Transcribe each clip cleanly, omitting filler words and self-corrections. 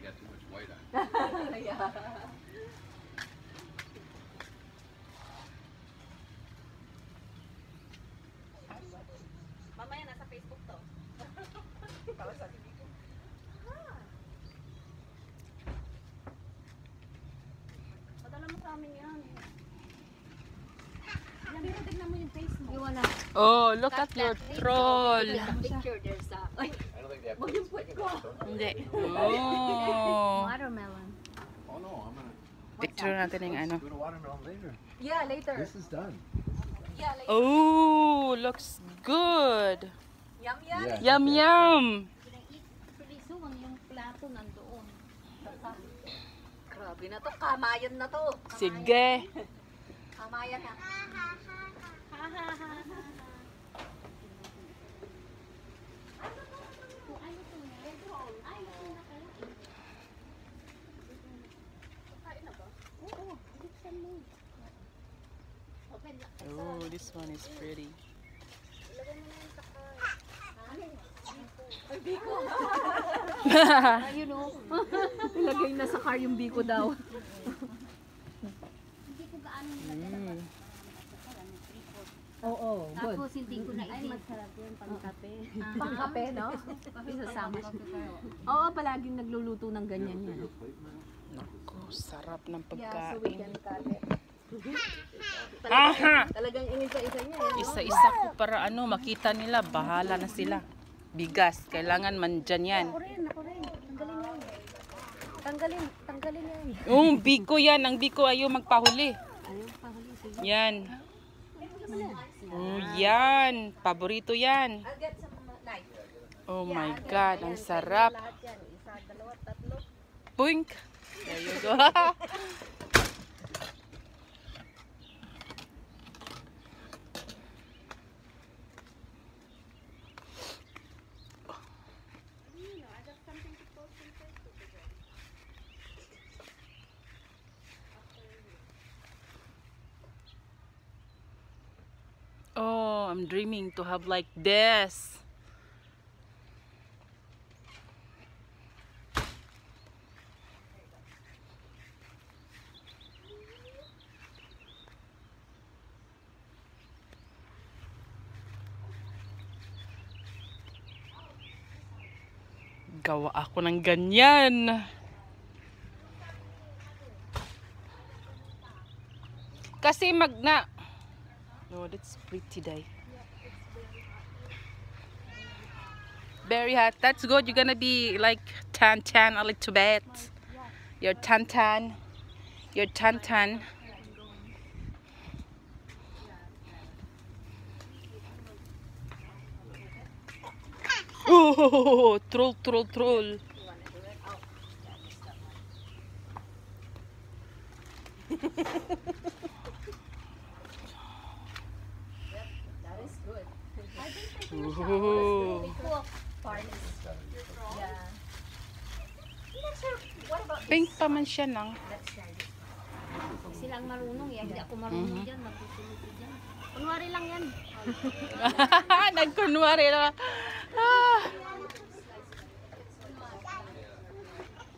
got too much white on. Yeah. Mamaya nasa Facebook to. Para sa TV ko. Padala mo sa amin yan. Tignan mo yung face mo. Oh, look at your troll. Picture there's a... Ay, I don't think they have wag yung put ko. Hindi. Oh. Watermelon. Oh no, I'm gonna Picture natin yung ano. do the watermelon later. Yeah, later. This is done. Yeah, later. Oh, looks good. Yum, yum. Yeah. Yum, yum. Yung plato nandoon. Grabe na to. Kamayan na to. Sige. Kamayan na. Oh, this one is pretty. Ay, biko. Ayun o. Ilagay na sa car yung biko daw. Mm. Oo, good. Tapos hindi ko na ay masarap yun pangkape. Pangkape, no? Isasama. Oo, palaging nagluluto ng ganyan yan. Naku, sarap ng Yeah, so we pagkain. can cut it. Aha! Talagang inisa-isa niya. Yan, no? Isa-isa ko para ano, makita nila, bahala na sila. Bigas, kailangan mandyan yan. Ako rin. Tanggalin yan. Tanggalin yan. Oh, biko yan. Ang biko ayaw magpahuli. Ayaw pa huli. Sige. Yan. Oh, yan. Paborito yan. I'll get some knife. Oh my God, ang sarap. Lahat yan. Isa, dalawa, tatlo. Boink. There you go. Oh, I'm dreaming to have like this. Gawa ako ng ganyan. Kasi magna. Oh, that's pretty day. Very hot. That's good. You're gonna be like tan a little bit. You're tan. You're tan. Oh, troll. That is good. Oh. Yeah. What about Pink pa man siya nang. Silang marunong eh. Hindi ako marunong dyan. Magtutulog ko dyan. Kunwari lang yan. Nagkunwari na. Ah.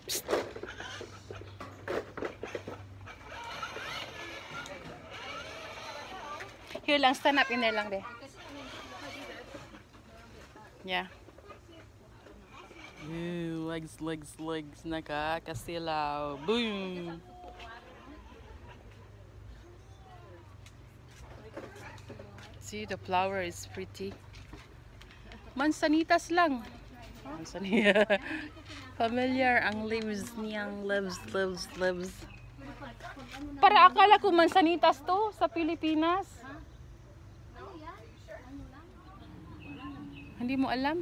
Psst. Here lang, stand up in there lang, be. Yeah. Ooh, legs. Nakakasilaw. Boom. See, the flower is pretty. Mansanitas lang. Mansanita. Familiar ang leaves niyang leaves. Para akala ko mansanitas to sa Pilipinas. Hindi mo alam?